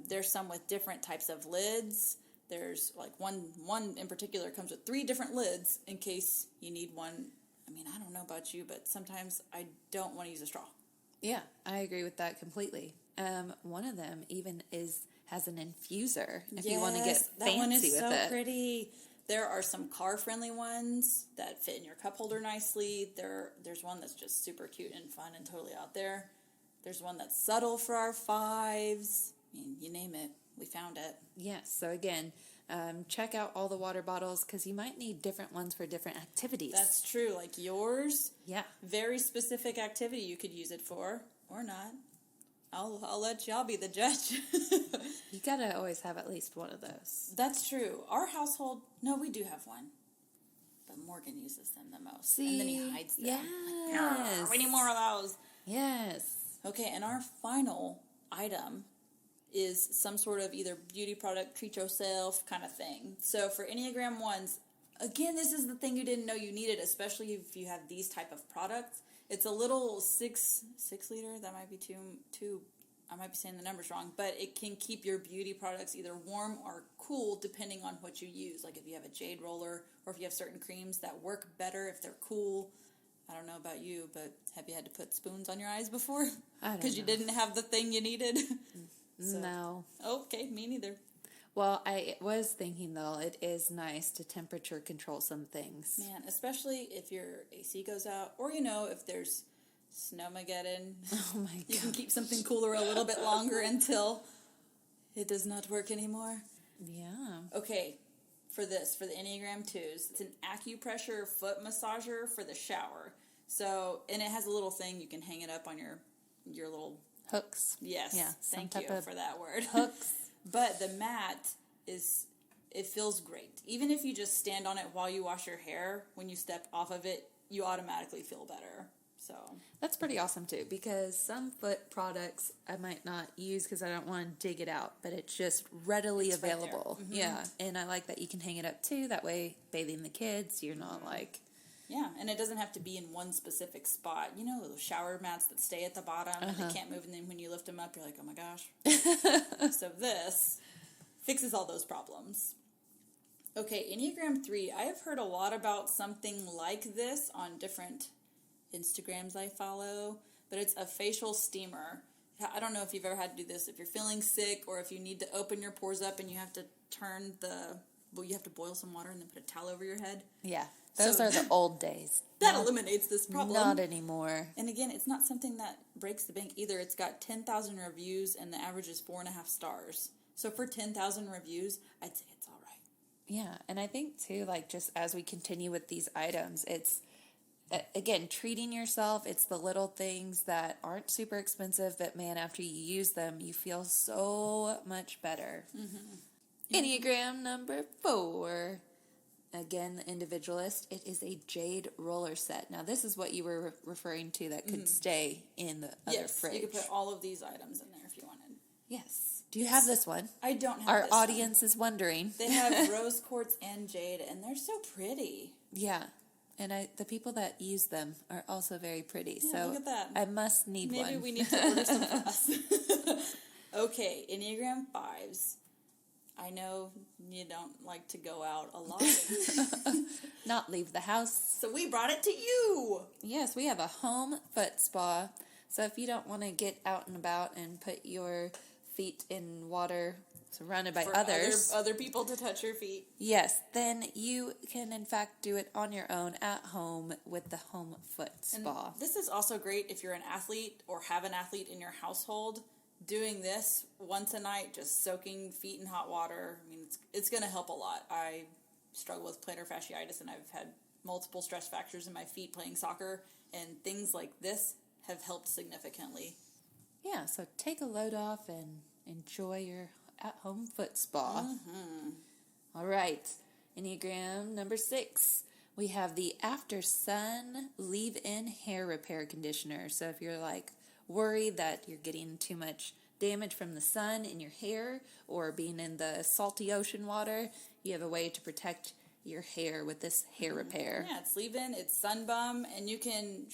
Speaker 2: There's some with different types of lids. There's like one in particular comes with 3 different lids in case you need one. I mean, I don't know about you, but sometimes I don't want to use a straw.
Speaker 3: Yeah, I agree with that completely. One of them even has an infuser if you want to get fancy with it.
Speaker 2: That one is so pretty. There are some car-friendly ones that fit in your cup holder nicely. There's one that's just super cute and fun and totally out there. There's one that's subtle for our 5s. I mean, you name it, we found it.
Speaker 3: Yes, so again, check out all the water bottles because you might need different ones for different activities.
Speaker 2: That's true, like yours.
Speaker 3: Yeah.
Speaker 2: Very specific activity you could use it for, or not. I'll let y'all be the judge.
Speaker 3: You gotta always have at least one of those.
Speaker 2: That's true. Our household, no, we do have one. But Morgan uses them the most.
Speaker 3: See?
Speaker 2: And then he hides them.
Speaker 3: Yes.
Speaker 2: Like, we need more of those.
Speaker 3: Yes.
Speaker 2: Okay, and our final item is some sort of either beauty product, treat yourself kind of thing. So for Enneagram 1s, again, this is the thing you didn't know you needed, especially if you have these type of products. It's a little 6 liter. That might be too. I might be saying the numbers wrong, but it can keep your beauty products either warm or cool depending on what you use. Like if you have a jade roller, or if you have certain creams that work better if they're cool. I don't know about you, but have you had to put spoons on your eyes before? Because you didn't have the thing you needed?
Speaker 3: No.
Speaker 2: Okay, me neither.
Speaker 3: Well, I was thinking, though, it is nice to temperature control some things.
Speaker 2: Man, especially if your AC goes out, or, if there's snowmageddon.
Speaker 3: Oh, my God.
Speaker 2: You can keep something cooler a little bit longer until it does not work anymore.
Speaker 3: Yeah.
Speaker 2: Okay, for the Enneagram 2s, it's an acupressure foot massager for the shower. So, and it has a little thing, you can hang it up on your little...
Speaker 3: Hooks.
Speaker 2: Yes,
Speaker 3: Yeah,
Speaker 2: thank you for that word.
Speaker 3: Hooks.
Speaker 2: But the mat it feels great. Even if you just stand on it while you wash your hair, when you step off of it, you automatically feel better. So
Speaker 3: that's pretty awesome too, because some foot products I might not use because I don't want to dig it out, but it's just readily available.
Speaker 2: Right there.
Speaker 3: Yeah, and I like that you can hang it up too. That way, bathing the kids, you're not like...
Speaker 2: Yeah, and it doesn't have to be in one specific spot. Those shower mats that stay at the bottom and they can't move, and then when you lift them up, you're like, oh my gosh. So this fixes all those problems. Okay, Enneagram 3. I have heard a lot about something like this on different Instagrams I follow, but it's a facial steamer. I don't know if you've ever had to do this. If you're feeling sick or if you need to open your pores up and you have to you have to boil some water and then put a towel over your head.
Speaker 3: Yeah. Those are the old days.
Speaker 2: That eliminates this problem.
Speaker 3: Not anymore.
Speaker 2: And again, it's not something that breaks the bank either. It's got 10,000 reviews, and the average is 4.5 stars. So for 10,000 reviews, I'd say it's all right.
Speaker 3: Yeah, and I think, too, like, just as we continue with these items, it's, again, treating yourself. It's the little things that aren't super expensive, but, man, after you use them, you feel so much better. Mm-hmm. Enneagram number 4. Again, the individualist. It is a jade roller set. Now, this is what you were referring to that could stay in the other fridge.
Speaker 2: You could put all of these items in there if you wanted.
Speaker 3: Yes. Do you have this one?
Speaker 2: I don't have
Speaker 3: Our
Speaker 2: this
Speaker 3: audience
Speaker 2: one.
Speaker 3: is wondering.
Speaker 2: They have rose quartz and jade, and they're so pretty.
Speaker 3: Yeah. And the people that use them are also very pretty.
Speaker 2: Yeah,
Speaker 3: so
Speaker 2: look at that.
Speaker 3: I must need one.
Speaker 2: Maybe we need to order some for us. Okay, Enneagram 5s. I know you don't like to go out a lot.
Speaker 3: Not leave the house.
Speaker 2: So we brought it to you.
Speaker 3: Yes, we have a home foot spa. So if you don't want to get out and about and put your feet in water surrounded by others.
Speaker 2: Other people to touch your feet.
Speaker 3: Yes, then you can in fact do it on your own at home with the home foot spa.
Speaker 2: And this is also great if you're an athlete or have an athlete in your household. doing this once a night, just soaking feet in hot water, I mean, it's going to help a lot. I struggle with plantar fasciitis, and I've had multiple stress fractures in my feet playing soccer, and things like this have helped significantly.
Speaker 3: Yeah, so take a load off and enjoy your at-home foot spa. Mm-hmm. All right, Enneagram number 6. We have the After Sun Leave-In Hair Repair Conditioner. So if you're like worried that you're getting too much damage from the sun in your hair or being in the salty ocean water, you have a way to protect your hair with this hair repair.
Speaker 2: Yeah, it's leave-in, it's sun bum, and you can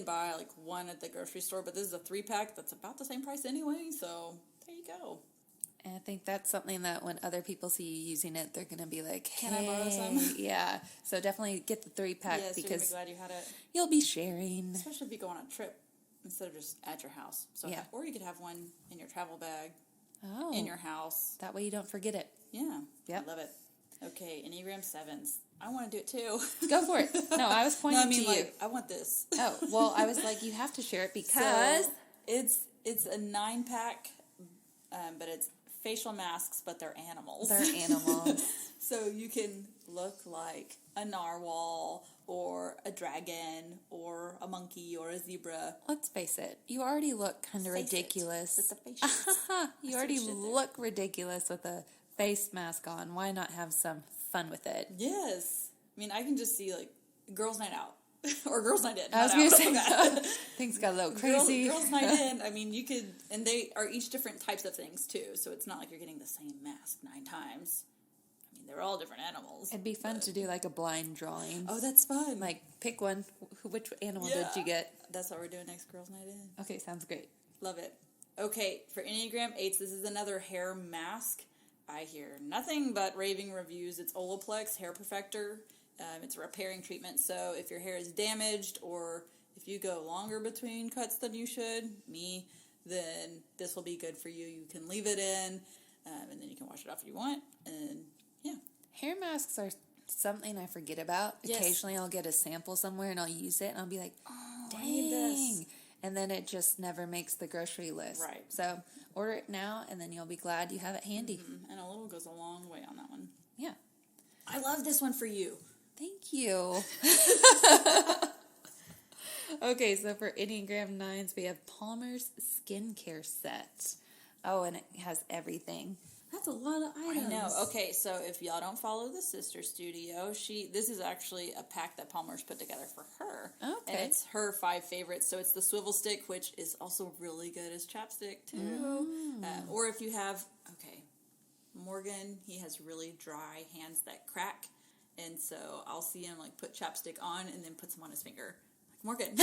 Speaker 2: buy like one at the grocery store, but this is a 3-pack that's about the same price anyway, so there you go.
Speaker 3: And I think that's something that when other people see you using it, they're going to be like, hey.
Speaker 2: Can I borrow some?
Speaker 3: Yeah, so definitely get the 3-pack
Speaker 2: Yes,
Speaker 3: because
Speaker 2: you're going to be glad you had it.
Speaker 3: You'll be sharing.
Speaker 2: Especially if you go on a trip instead of just at your house. So
Speaker 3: yeah.
Speaker 2: Or you could have one in your travel bag in your house.
Speaker 3: That way you don't forget it.
Speaker 2: Yeah,
Speaker 3: yep.
Speaker 2: I love it. Okay, Enneagram 7s. I want to do it too.
Speaker 3: Go for it. No, I was pointing to you.
Speaker 2: Like, I want this.
Speaker 3: Oh, well, I was like, you have to share it because...
Speaker 2: So it's a 9-pack, but it's facial masks, but they're animals.
Speaker 3: They're animals.
Speaker 2: So you can look like a narwhal or a dragon or a monkey or a zebra.
Speaker 3: Let's face it, you already look kind of ridiculous.
Speaker 2: With the facials.
Speaker 3: You already look ridiculous with a face mask on. Why not have some fun with it?
Speaker 2: Yes. I mean, I can just see like Girls' Night Out. Or Girls' Night In.
Speaker 3: I was going to say, things got a little crazy.
Speaker 2: Girls' Night In, I mean, you could, and they are each different types of things too, so it's not like you're getting the same mask 9 times. I mean, they're all different animals.
Speaker 3: It'd be fun to do like a blind drawing.
Speaker 2: Oh, that's fun.
Speaker 3: Like, pick one. Which animal did you get?
Speaker 2: That's what we're doing next Girls' Night In.
Speaker 3: Okay, sounds great.
Speaker 2: Love it. Okay, for Enneagram 8s, this is another hair mask. I hear nothing but raving reviews. It's Olaplex Hair Perfector. It's a repairing treatment, so if your hair is damaged or if you go longer between cuts than you should, then this will be good for you. You can leave it in, and then you can wash it off if you want, and yeah.
Speaker 3: Hair masks are something I forget about. Yes. Occasionally I'll get a sample somewhere and I'll use it, and I'll be like, dang. I need this. And then it just never makes the grocery list.
Speaker 2: Right.
Speaker 3: So order it now, and then you'll be glad you have it handy.
Speaker 2: Mm-hmm. And a little goes a long way on that one.
Speaker 3: Yeah.
Speaker 2: I love this one for you.
Speaker 3: Thank you. Okay, so for Enneagram 9s, we have Palmer's Skincare Set. Oh, and it has everything.
Speaker 2: That's a lot of items. I know. Okay, so if y'all don't follow the sister studio, this is actually a pack that Palmer's put together for her. Okay. And it's her 5 favorites. So it's the swivel stick, which is also really good as chapstick, too. Or if you have, Morgan, he has really dry hands that crack. And so I'll see him, like, put chapstick on and then put some on his finger. Like, Morgan.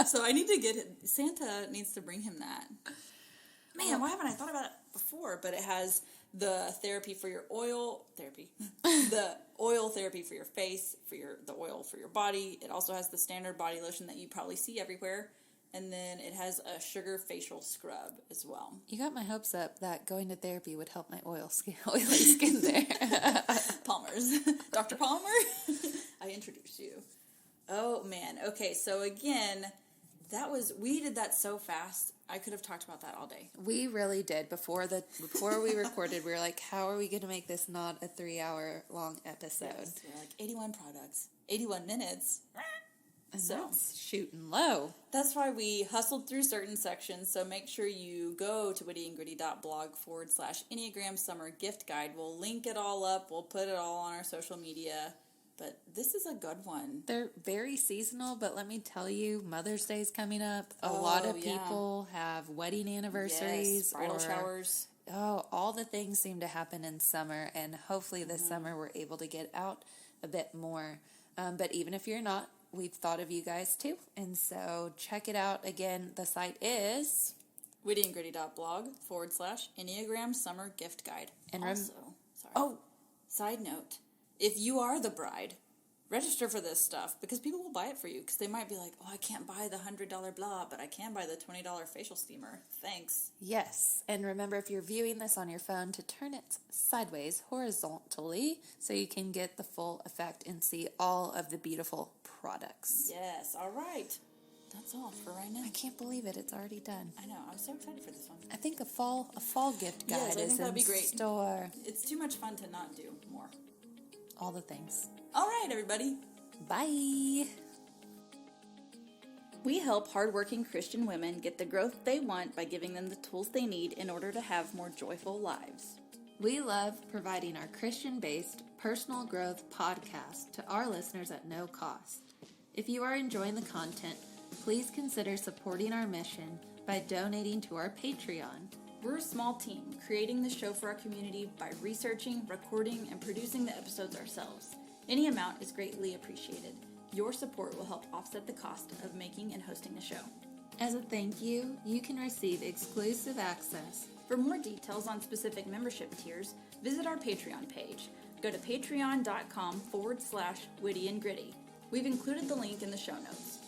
Speaker 2: So I need to get it. Santa needs to bring him that. Man, why haven't I thought about it before? But it has the therapy for your oil therapy, the oil therapy for your face, the oil for your body. It also has the standard body lotion that you probably see everywhere. And then it has a sugar facial scrub as well.
Speaker 3: You got my hopes up that going to therapy would help my oily skin there.
Speaker 2: Palmer's. Dr. Palmer, I introduced you. Oh, man. Okay, so again, we did that so fast. I could have talked about that all day.
Speaker 3: We really did. Before we recorded, we were like, how are we going to make this not a 3-hour long episode?
Speaker 2: Yes, we're like 81 products, 81 minutes.
Speaker 3: And that's shooting low.
Speaker 2: That's why we hustled through certain sections, so make sure you go to wittyandgritty.blog/Enneagram Summer Gift Guide. We'll link it all up. We'll put it all on our social media. But this is a good one.
Speaker 3: They're very seasonal, but let me tell you, Mother's Day is coming up. A lot of people have wedding anniversaries.
Speaker 2: Yes, bridal showers.
Speaker 3: Oh, all the things seem to happen in summer, and hopefully this summer we're able to get out a bit more. But even if you're not, we've thought of you guys too, and so check it out. Again, the site is
Speaker 2: wittyandgritty.blog/Enneagram Summer Gift Guide.
Speaker 3: And
Speaker 2: side note, if you are the bride, register for this stuff because people will buy it for you because they might be like, oh, I can't buy the $100 blah, but I can buy the $20 facial steamer. Thanks.
Speaker 3: Yes, and remember if you're viewing this on your phone to turn it sideways, horizontally, so you can get the full effect and see all of the beautiful products.
Speaker 2: Yes, all right. That's all for right now.
Speaker 3: I can't believe it. It's already done.
Speaker 2: I know. I was so excited for this one.
Speaker 3: I think a fall gift guide
Speaker 2: Yes, I think
Speaker 3: is
Speaker 2: that'd
Speaker 3: in
Speaker 2: be great.
Speaker 3: store.
Speaker 2: It's too much fun to not do more.
Speaker 3: All the things.
Speaker 2: All right, everybody.
Speaker 3: Bye.
Speaker 2: We help hardworking Christian women get the growth they want by giving them the tools they need in order to have more joyful lives.
Speaker 3: We love providing our Christian-based personal growth podcast to our listeners at no cost. If you are enjoying the content, please consider supporting our mission by donating to our Patreon.
Speaker 2: We're a small team creating the show for our community by researching, recording, and producing the episodes ourselves. Any amount is greatly appreciated. Your support will help offset the cost of making and hosting the show.
Speaker 3: As a thank you, you can receive exclusive access.
Speaker 2: For more details on specific membership tiers, visit our Patreon page. Go to patreon.com/witty and gritty. We've included the link in the show notes.